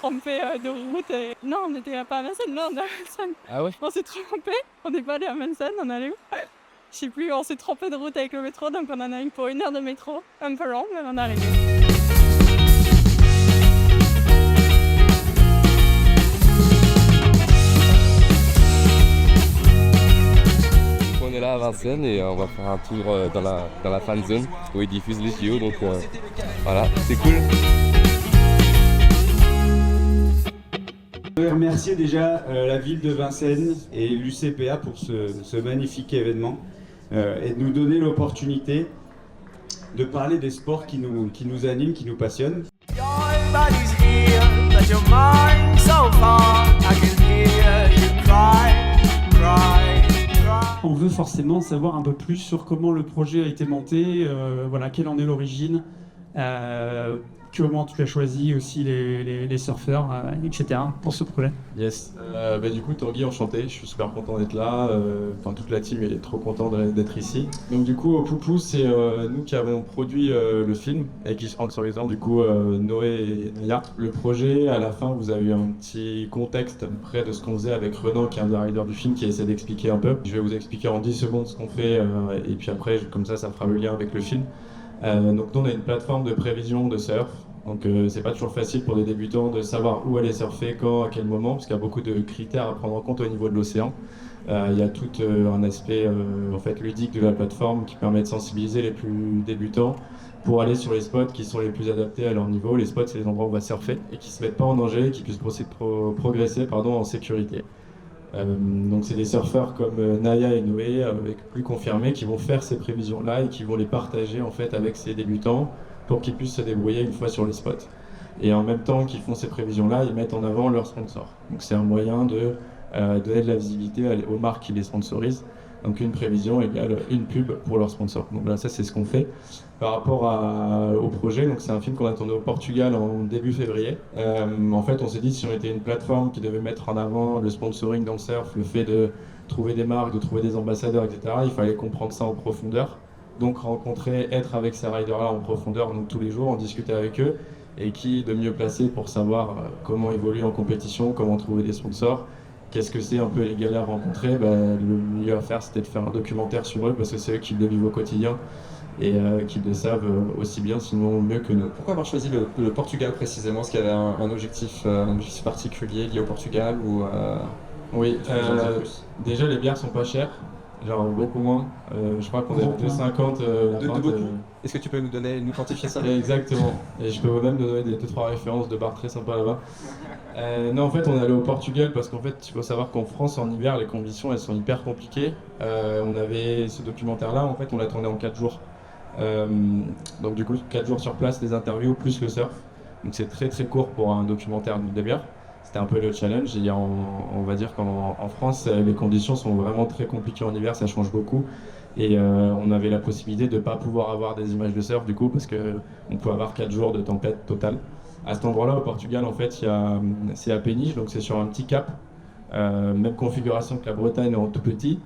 trompé de route. Et... Non, on n'était pas à Vincennes, non, on est à Vincennes. Ah ouais? On s'est trompé, on n'est pas allé à Vincennes, on allait où? Je sais plus, on s'est trompé de route avec le métro, donc on en a eu pour 1 heure de métro, un peu long, mais on est arrivé. On est là à Vincennes et on va faire un tour dans la fan zone où ils diffusent les JO, donc voilà, c'est cool. Je voudrais remercier déjà la ville de Vincennes et l'UCPA pour ce magnifique événement et de nous donner l'opportunité de parler des sports qui nous animent, qui nous passionnent. On veut forcément savoir un peu plus sur comment le projet a été monté, voilà, quelle en est l'origine, comment tu as choisi aussi les surfeurs, etc. pour ce projet. Yes. Du coup, Tanguy, enchanté, je suis super content d'être là. Toute la team est trop contente d'être ici. Donc du coup, Poupou, c'est nous qui avons produit le film et qui sponsorisant du coup Noé et Naya. Le projet, à la fin, vous avez eu un petit contexte près de ce qu'on faisait avec Renan, qui est un des riders du film, qui essaie d'expliquer un peu. Je vais vous expliquer en 10 secondes ce qu'on fait et puis après, comme ça fera le lien avec le film. Donc nous on a une plateforme de prévision de surf, donc c'est pas toujours facile pour des débutants de savoir où aller surfer, quand, à quel moment, parce qu'il y a beaucoup de critères à prendre en compte au niveau de l'océan. Il y a tout un aspect ludique de la plateforme qui permet de sensibiliser les plus débutants pour aller sur les spots qui sont les plus adaptés à leur niveau. Les spots, c'est les endroits où on va surfer et qui se mettent pas en danger et qui puissent progresser en sécurité. Donc c'est des surfeurs comme Naya et Noé, plus confirmés, qui vont faire ces prévisions-là et qui vont les partager en fait avec ces débutants pour qu'ils puissent se débrouiller une fois sur les spots. Et en même temps qu'ils font ces prévisions-là, ils mettent en avant leurs sponsors. Donc c'est un moyen de donner de la visibilité aux marques qui les sponsorisent. Donc une prévision égale une pub pour leurs sponsors. Donc là, ça c'est ce qu'on fait. Par rapport au projet, donc c'est un film qu'on a tourné au Portugal en début février. En fait, on s'est dit si on était une plateforme qui devait mettre en avant le sponsoring dans le surf, le fait de trouver des marques, de trouver des ambassadeurs, etc., il fallait comprendre ça en profondeur. Donc être avec ces riders-là en profondeur, donc tous les jours, en discuter avec eux. Et qui de mieux placé pour savoir comment évoluer en compétition, comment trouver des sponsors. Qu'est-ce que c'est un peu les galères rencontrées? Le mieux à faire, c'était de faire un documentaire sur eux, parce que c'est eux qui le vivent au quotidien et qui le savent aussi bien, sinon mieux que nous. Pourquoi avoir choisi le Portugal précisément? Est-ce qu'il y avait un objectif particulier lié au Portugal ou Oui, déjà les bières sont pas chères, genre beaucoup moins. Je crois qu'on est à 2,50 la pinte. Est-ce que tu peux nous quantifier ça? Exactement, et je peux même donner 2-3 références de bars très sympas là-bas. Non, en fait, on est allé au Portugal parce qu'en fait, il faut savoir qu'en France, en hiver, les conditions elles sont hyper compliquées. On avait ce documentaire-là, en fait, on l'a tourné en 4 jours. Donc du coup, 4 jours sur place, les interviews plus le surf. Donc c'est très très court pour un documentaire de demi-heure. C'était un peu le challenge. Et on va dire qu'en France, les conditions sont vraiment très compliquées en hiver, ça change beaucoup. Et on avait la possibilité de ne pas pouvoir avoir des images de surf du coup, parce qu'on peut avoir 4 jours de tempête totale. À cet endroit-là, au Portugal, en fait, c'est à Péniche, donc c'est sur un petit cap. Même configuration que la Bretagne en tout petit,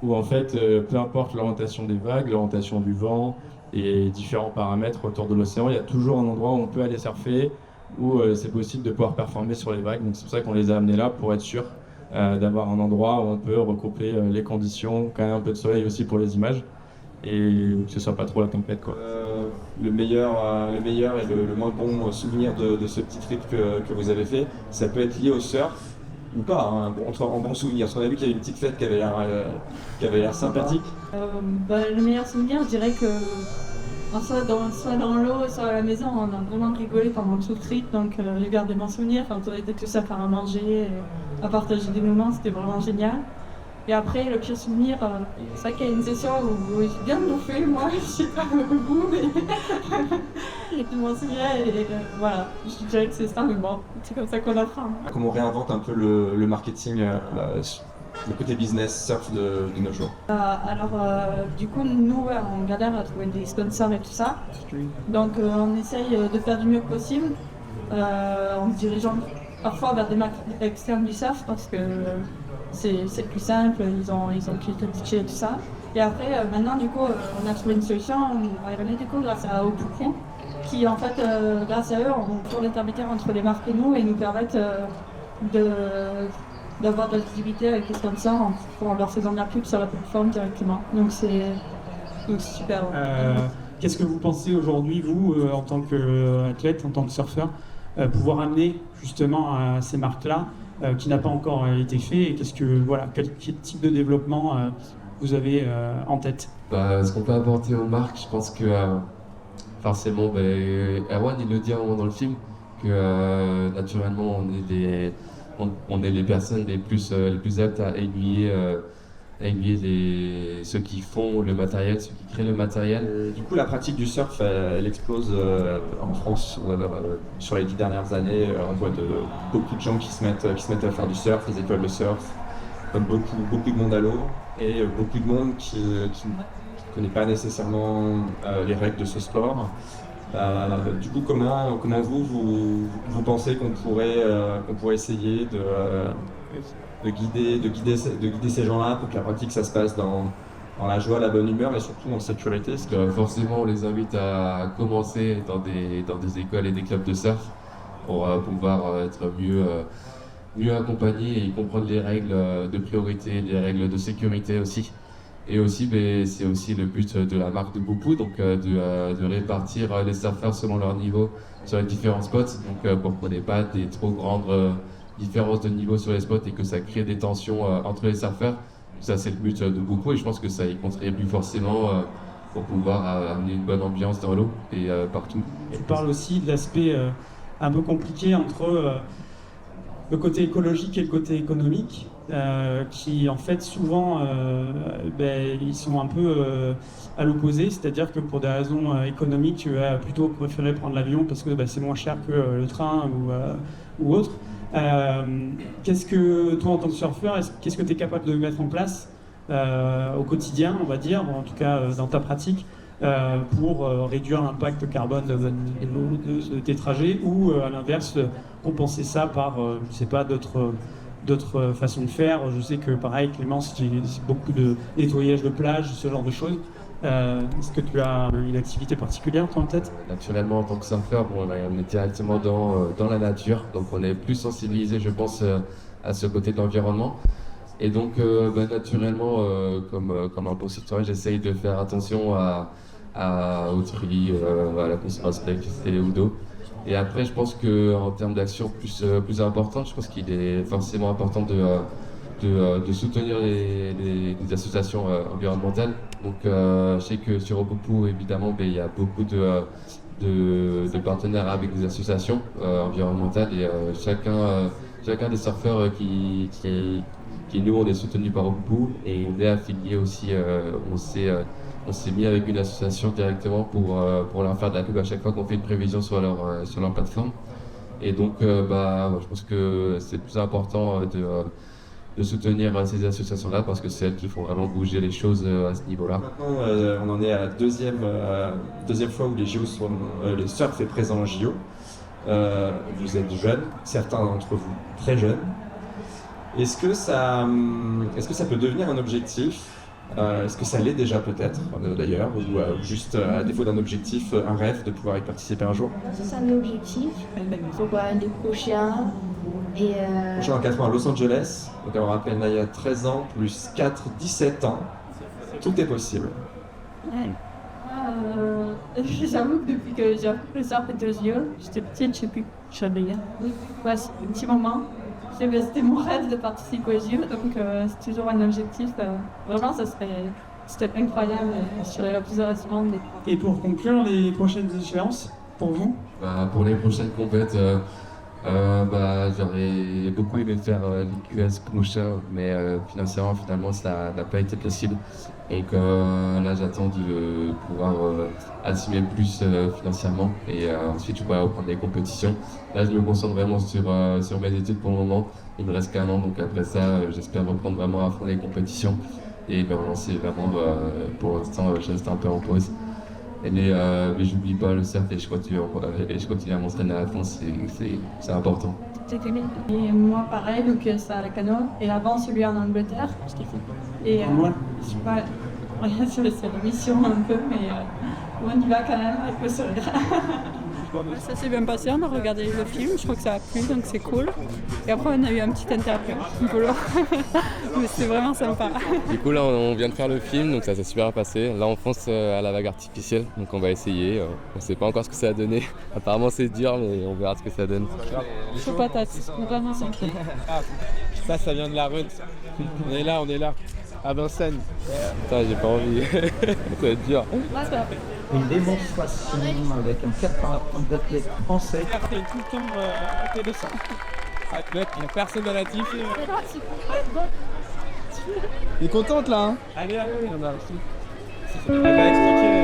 où en fait, peu importe l'orientation des vagues, l'orientation du vent et différents paramètres autour de l'océan, il y a toujours un endroit où on peut aller surfer, où c'est possible de pouvoir performer sur les vagues. Donc c'est pour ça qu'on les a amenés là, pour être sûr d'avoir un endroit où on peut recouper les conditions, quand même un peu de soleil aussi pour les images, et que ce soit pas trop la tempête, quoi. Le meilleur et le moins bon souvenir de ce petit trip que vous avez fait, ça peut être lié au surf ou pas, hein, en bon souvenir. Parce qu'on a vu qu'il y avait une petite fête qui avait l'air sympathique. Le meilleur souvenir, je dirais que soit dans l'eau, soit à la maison, on a vraiment rigolé pendant tout le trip, donc j'ai gardé mon souvenir. Enfin, on était tous à faire à manger, à partager des moments, c'était vraiment génial. Et après, le pire souvenir, c'est vrai qu'il y a une session où j'ai bien bouffé, moi, je sais pas le goût, mais je m'en souviens, et voilà, je dirais que c'est ça, mais bon, c'est comme ça qu'on apprend. Comment on réinvente un peu le marketing, le côté business surf de nos jours? Du coup, nous, on galère à trouver des sponsors et tout ça, donc on essaye de faire du mieux possible, en se dirigeant parfois vers des marques externes du surf, parce que c'est plus simple, ils ont quelques budgets et tout ça. Et après, maintenant, du coup, on a trouvé une solution, on va y revenir du coup grâce au Poupon, qui en fait, grâce à eux, ont toujours l'intermédiaire entre les marques et nous et nous permettent d'avoir de la visibilité avec les sponsors en leur faisant de la pub sur la plateforme directement. Donc c'est super. Qu'est-ce que vous pensez aujourd'hui, vous, en tant qu'athlète, en tant que surfeur, pouvoir amener justement à ces marques-là qui n'a pas encore été fait et quel type de développement vous avez en tête? Ce qu'on peut apporter aux marques, je pense que forcément, Erwan il le dit à un moment dans le film, que naturellement on est les personnes les plus aptes à aiguiller ceux qui font le matériel, ceux qui créent le matériel. Du coup, la pratique du surf, elle explose en France sur les 10 dernières années. On voit beaucoup de gens qui se mettent à faire du surf, les écoles de surf, comme beaucoup de monde à l'eau, et beaucoup de monde qui ne connaît pas nécessairement les règles de ce sport. Du coup, comment vous pensez qu'on pourrait essayer de guider ces gens-là pour que la pratique ça se passe dans la joie, la bonne humeur et surtout en sécurité? Parce que forcément, on les invite à commencer dans des écoles et des clubs de surf pour pouvoir être mieux accompagnés et comprendre les règles de priorité, les règles de sécurité aussi. Et aussi, c'est aussi le but de la marque de Boupou, donc de répartir les surfeurs selon leur niveau sur les différents spots, donc pour qu'on n'ait pas des trop grandes différences de niveau sur les spots et que ça crée des tensions entre les surfeurs. Ça, c'est le but de Boupou et je pense que ça y contribue forcément pour pouvoir amener une bonne ambiance dans l'eau et partout. Elle parle aussi de l'aspect un peu compliqué entre le côté écologique et le côté économique, qui en fait souvent ils sont un peu à l'opposé, c'est-à-dire que pour des raisons économiques tu vas plutôt préférer prendre l'avion parce que c'est moins cher que le train ou autre. Qu'est-ce que toi en tant que surfeur, qu'est-ce que tu es capable de mettre en place au quotidien, on va dire, en tout cas dans ta pratique, pour réduire l'impact carbone de tes trajets ou à l'inverse compenser ça par d'autres façons de faire? Je sais que pareil Clémence, c'est beaucoup de nettoyage de plage, ce genre de choses. Est-ce que tu as une activité particulière toi en tête? Naturellement en tant que surfeur, on est directement dans la nature, donc on est plus sensibilisé je pense à ce côté de l'environnement. Et donc naturellement comme un bon citoyen, j'essaye de faire attention au tri, à la consommation d'électricité ou d'eau. Et après, je pense qu'en termes d'action plus importante, je pense qu'il est forcément important de soutenir les associations environnementales. Donc je sais que sur Opopo, évidemment, il y a beaucoup de partenaires avec des associations environnementales et chacun des surfeurs qui nous, on est soutenus par Opopo et on est affilié aussi, on s'est mis avec une association directement pour leur faire de la pub à chaque fois qu'on fait une prévision sur leur plateforme. Et donc, je pense que c'est plus important de soutenir ces associations-là parce que c'est elles qui font vraiment bouger les choses à ce niveau-là. Maintenant, on en est à la deuxième fois où les JO le surf est présent en JO. Vous êtes jeunes, certains d'entre vous très jeunes. Est-ce que ça peut devenir un objectif? Est-ce que ça l'est déjà peut-être d'ailleurs, ou juste à défaut d'un objectif, un rêve de pouvoir y participer un jour? C'est un objectif, pour les prochains. Prochain en 4 ans à Los Angeles, donc on rappelle Naya 13 ans plus 4, 17 ans, tout est possible. J'avoue que depuis que j'ai appris le surf et deux yeux, j'étais petite, je sais plus, je savais rien. Ouais, c'est un petit moment. C'était mon rêve de participer aux JO, donc c'est toujours un objectif. Vraiment, c'était incroyable. Je serais la plus heureuse du monde. Et pour conclure, les prochaines échéances pour vous? Pour les prochaines compètes, j'aurais beaucoup aimé faire l'IQS prochain, mais finalement ça n'a pas été possible. Et là j'attends de pouvoir assumer plus financièrement et ensuite je pourrais reprendre les compétitions. Là je me concentre vraiment sur mes études pour le moment. Il me reste qu'un an, donc après ça j'espère reprendre vraiment à fond les compétitions et me relancer vraiment. Pour l'instant je reste un peu en pause. Mais j'oublie pas le surf et je continue à m'entraîner à fond, c'est important. Et moi pareil, donc c'est à la canoë et avant celui en Angleterre. Et je sais pas, c'est la mission un peu, mais on y va quand même avec le sourire. Ça s'est bien passé, on a regardé le film, je crois que ça a plu, donc c'est cool. Et après on a eu un petit interview, un peu long, mais c'était vraiment sympa. Du coup là on vient de faire le film, donc ça s'est super bien passé. Là on fonce à la vague artificielle, donc on va essayer. On sait pas encore ce que ça a donné. Apparemment c'est dur, mais on verra ce que ça donne. Chaud patate, vraiment sympa. Ça vient de la rue. On est là, à Vincennes. Putain, j'ai pas envie. Ça va être dur. Une démonstration avec un certain nombre d'athlètes français. Tout le temps intéressant. Il n'y a personne dans la team. Il est contente là, hein? Allez, on a Elle va expliquer.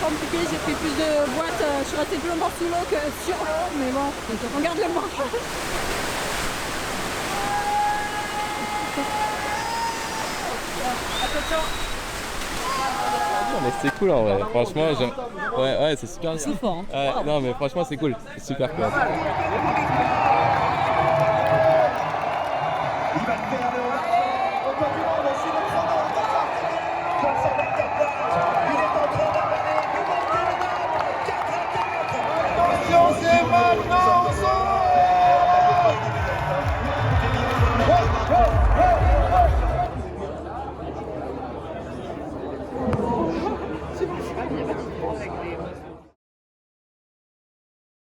Compliqué, j'ai pris plus de boîtes, je suis restée plus longtemps sous l'eau que sur l'eau, mais bon, on garde le manche. Non, mais c'est cool en vrai, franchement, ouais, c'est super bien. C'est fort. Hein. Ouais, non mais franchement c'est cool, c'est super cool.